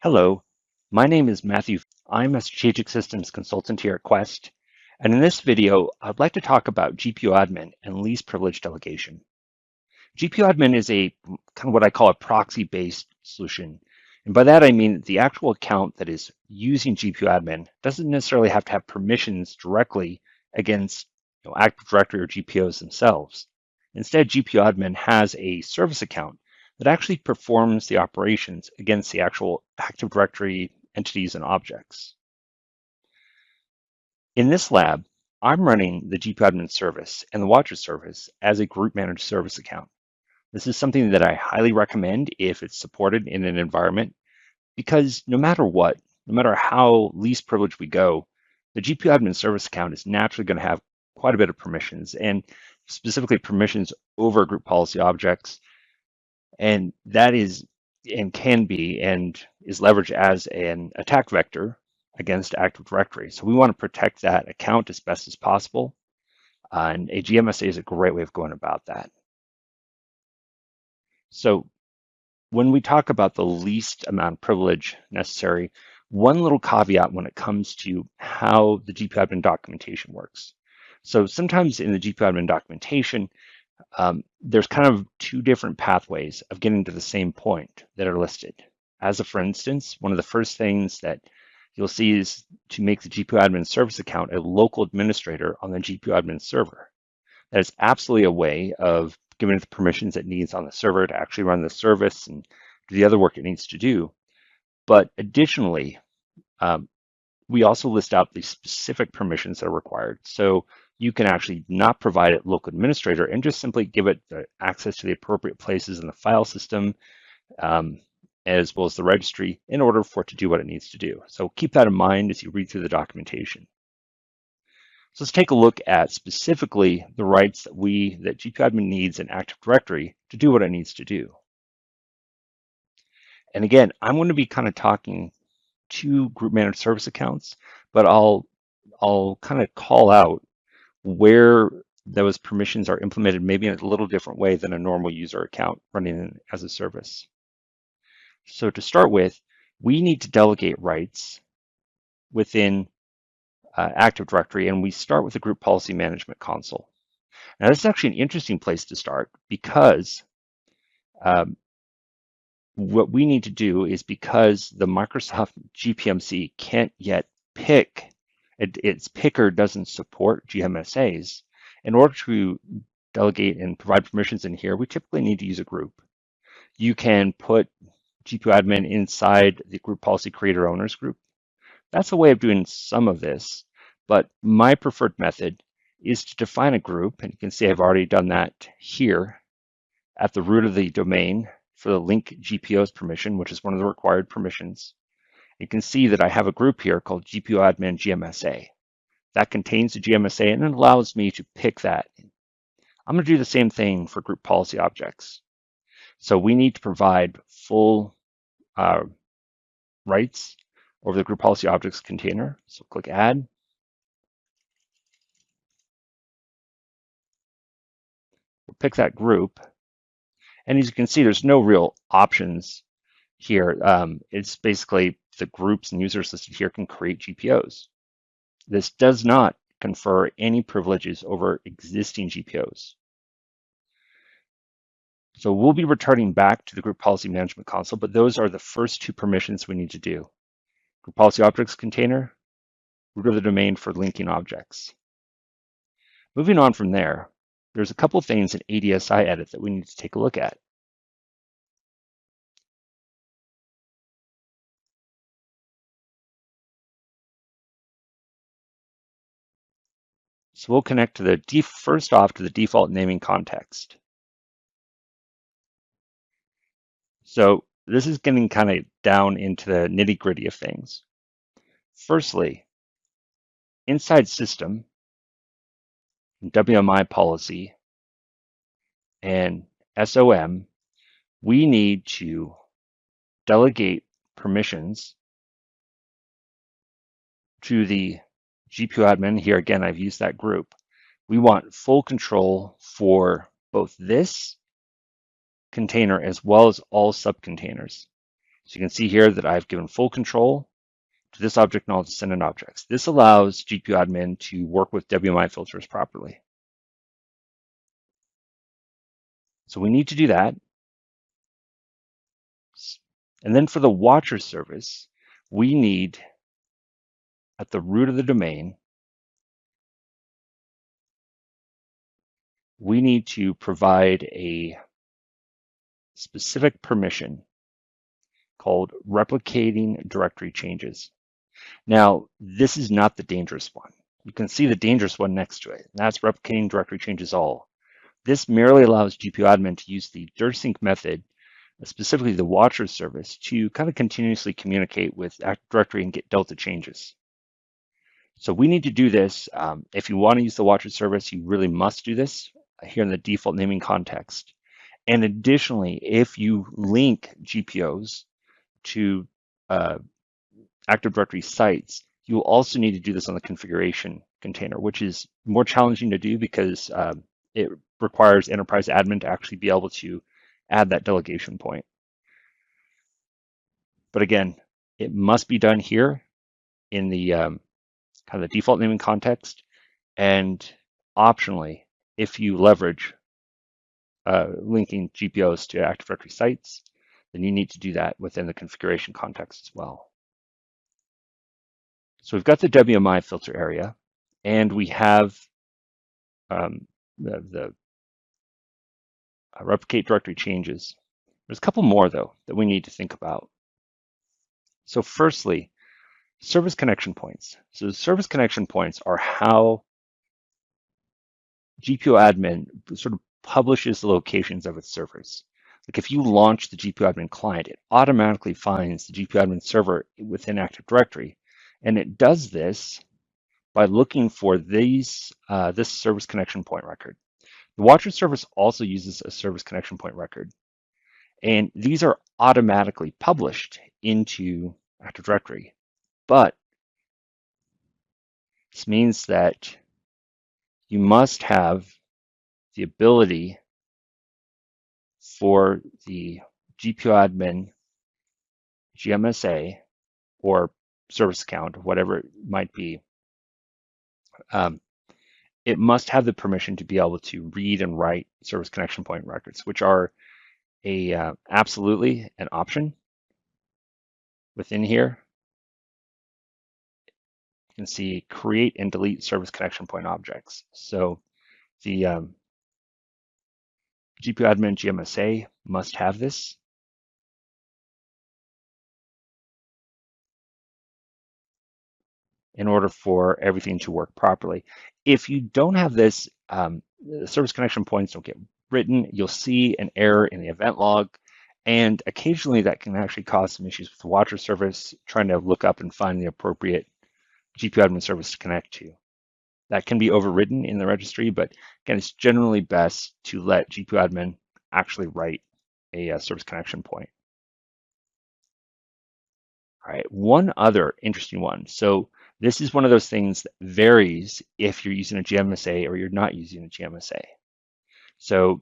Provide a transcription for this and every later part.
Hello, my name is Matthew. I'm a strategic systems consultant here at Quest, and in this video, I'd like to talk about GPOADmin and least privilege delegation. GPOADmin is a kind of what I call a proxy-based solution, and by that I mean the actual account that is using GPOADmin doesn't necessarily have to have permissions directly against Active Directory or GPOs themselves. Instead, GPOADmin has a service account that actually performs the operations against the actual Active Directory entities and objects. In this lab, I'm running the GPOADmin service and the Watcher service as a group managed service account. This is something that I highly recommend if it's supported in an environment, because no matter what, no matter how least privileged we go, the GPOADmin service account is naturally going to have quite a bit of permissions, and specifically permissions over group policy objects. And that is and can be and is leveraged as an attack vector against Active Directory. So we want to protect that account as best as possible. And a GMSA is a great way of going about that. So when we talk about the least amount of privilege necessary, one little caveat when it comes to how the GPOADmin documentation works. So sometimes in the GPOADmin documentation, there's kind of two different pathways of getting to the same point that are listed. As a for instance, one of the first things that you'll see is to make the GPOADmin service account a local administrator on the GPOADmin server. That is absolutely a way of giving it the permissions it needs on the server to actually run the service and do the other work it needs to do. But additionally, we also list out the specific permissions that are required. So you can actually not provide it local administrator and just simply give it the access to the appropriate places in the file system, as well as the registry, in order for it to do what it needs to do. So keep that in mind as you read through the documentation. So let's take a look at specifically the rights that GPOADmin needs in Active Directory to do what it needs to do. And again, I'm going to be kind of talking to group managed service accounts, but I'll kind of call out where those permissions are implemented maybe in a little different way than a normal user account running as a service. So to start with, we need to delegate rights within Active Directory, and we start with the Group Policy Management console. Now, this is actually an interesting place to start because what we need to do is, because the Microsoft GPMC can't yet pick, its picker doesn't support GMSAs, in order to delegate and provide permissions in here, we typically need to use a group. You can put GPOADmin inside the Group Policy Creator Owners group. That's a way of doing some of this, but my preferred method is to define a group, and you can see I've already done that here at the root of the domain for the link GPOs permission, which is one of the required permissions. You can see that I have a group here called GPOADmin GMSA. That contains the GMSA and it allows me to pick that. I'm going to do the same thing for group policy objects. So we need to provide full rights over the group policy objects container. So click Add. We'll pick that group. And as you can see, there's no real options here. It's basically the groups and users listed here can create GPOs. This does not confer any privileges over existing GPOs. So we'll be returning back to the Group Policy Management console, but those are the first two permissions we need to do. Group Policy Objects container, root of the domain for linking objects. Moving on from there, there's a couple of things in ADSI edit that we need to take a look at. So we'll connect to the first off to the default naming context. So this is getting kind of down into the nitty-gritty of things. Firstly, inside system, WMI policy, and SOM, we need to delegate permissions to the GPOADmin. Here again, I've used that group. We want full control for both this container as well as all subcontainers. So you can see here that I've given full control to this object and all descendant objects. This allows GPOADmin to work with WMI filters properly. So we need to do that. And then for the watcher service, we need, at the root of the domain, we need to provide a specific permission called replicating directory changes. Now, this is not the dangerous one. You can see the dangerous one next to it, and that's replicating directory changes all. This merely allows GPOADmin to use the dirsync method, specifically the watcher service, to kind of continuously communicate with Active Directory and get delta changes. So we need to do this. If you want to use the watcher service, you really must do this here in the default naming context. And additionally, if you link GPOs to Active Directory sites, you will also need to do this on the configuration container, which is more challenging to do because it requires enterprise admin to actually be able to add that delegation point. But again, it must be done here in the kind of the default naming context. And optionally, if you leverage linking GPOs to Active Directory sites, then you need to do that within the configuration context as well. So we've got the WMI filter area, and we have the replicate directory changes. There's a couple more, though, that we need to think about. So firstly, service connection points. So service connection points are how GPOADmin sort of publishes the locations of its servers. Like if you launch the GPOADmin client, it automatically finds the GPOADmin server within Active Directory. And it does this by looking for this service connection point record. The watcher service also uses a service connection point record. And these are automatically published into Active Directory. But this means that you must have the ability for the GPOADmin GMSA or service account, whatever it might be, it must have the permission to be able to read and write service connection point records, which are absolutely an option within here. You can see create and delete service connection point objects. So the GPOADmin GMSA must have this. In order for everything to work properly. If you don't have this, the service connection points don't get written. You'll see an error in the event log, and occasionally that can actually cause some issues with the watcher service trying to look up and find the appropriate GPOADmin service to connect to. That can be overridden in the registry, but again, it's generally best to let GPOADmin actually write a service connection point. All right, one other interesting one. So this is one of those things that varies if you're using a GMSA or you're not using a GMSA. So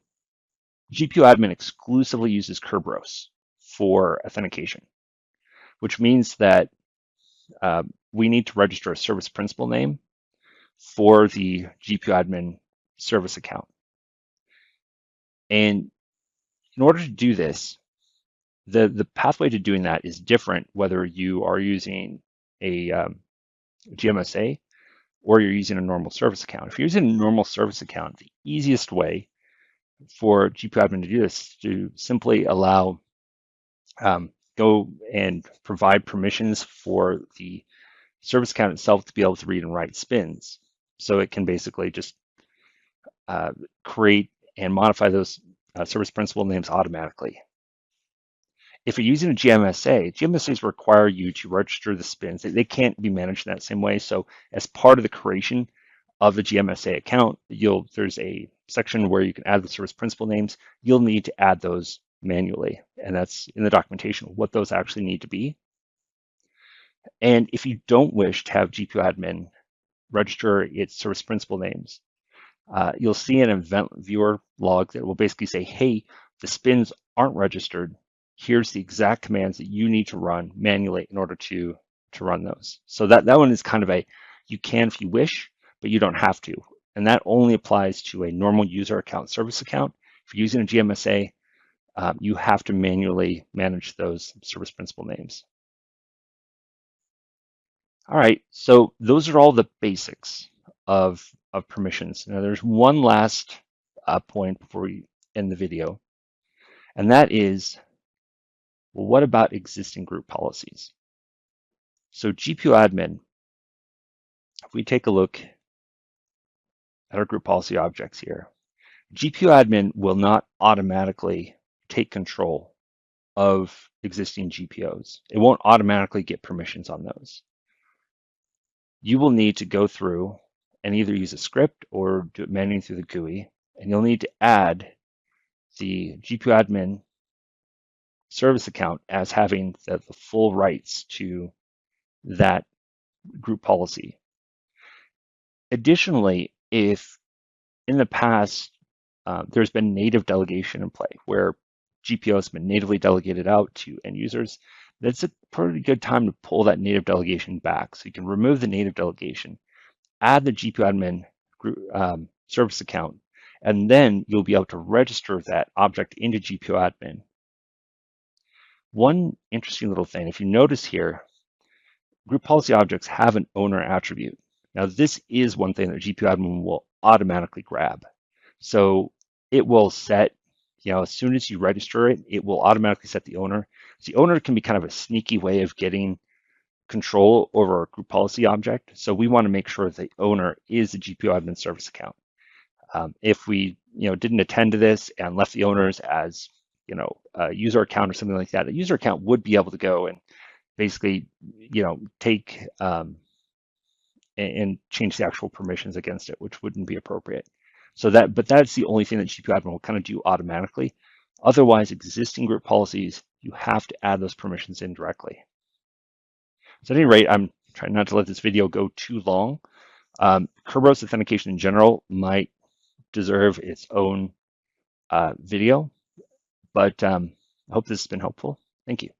GPOADmin exclusively uses Kerberos for authentication, which means that we need to register a service principal name for the GPOADmin service account. And in order to do this, the pathway to doing that is different whether you are using a GMSA or you're using a normal service account. If you're using a normal service account, the easiest way for GPOADmin to do this is to simply allow, go and provide permissions for the service account itself to be able to read and write SPNs. So it can basically just create and modify those service principal names automatically. If you're using a GMSA, GMSAs require you to register the SPNs. They can't be managed in that same way. So as part of the creation of the GMSA account, there's a section where you can add the service principal names. You'll need to add those manually, and that's in the documentation, what those actually need to be. And if you don't wish to have GPOADmin register its service principal names, you'll see an event viewer log that will basically say, hey, the SPNs aren't registered here's the exact commands that you need to run manually in order to run those. So that one is kind of a, you can if you wish, but you don't have to. And that only applies to a normal user account service account. If you're using a GMSA, you have to manually manage those service principal names. All right, so those are all the basics of permissions. Now there's one last point before we end the video, and that is, well, what about existing group policies? So GPOADmin, if we take a look at our group policy objects here, GPOADmin will not automatically take control of existing GPOs. It won't automatically get permissions on those. You will need to go through and either use a script or do it manually through the GUI, and you'll need to add the GPOADmin service account as having the full rights to that group policy. Additionally, if in the past there's been native delegation in play where GPOs have been natively delegated out to end users, that's a pretty good time to pull that native delegation back. So you can remove the native delegation, add the GPOADmin group, service account, and then you'll be able to register that object into GPOADmin. One interesting little thing, if you notice here, group policy objects have an owner attribute. Now, this is one thing that GPOADmin will automatically grab. So it will set, as soon as you register it, it will automatically set the owner. So the owner can be kind of a sneaky way of getting control over a group policy object. So we want to make sure the owner is the GPOADmin service account. If we, didn't attend to this and left the owners as, a user account or something like that, the user account would be able to go and basically, take and change the actual permissions against it, which wouldn't be appropriate. So but that's the only thing that GPOADmin will kind of do automatically. Otherwise, existing group policies, you have to add those permissions in directly. So at any rate, I'm trying not to let this video go too long. Kerberos authentication in general might deserve its own video, but I hope this has been helpful. Thank you.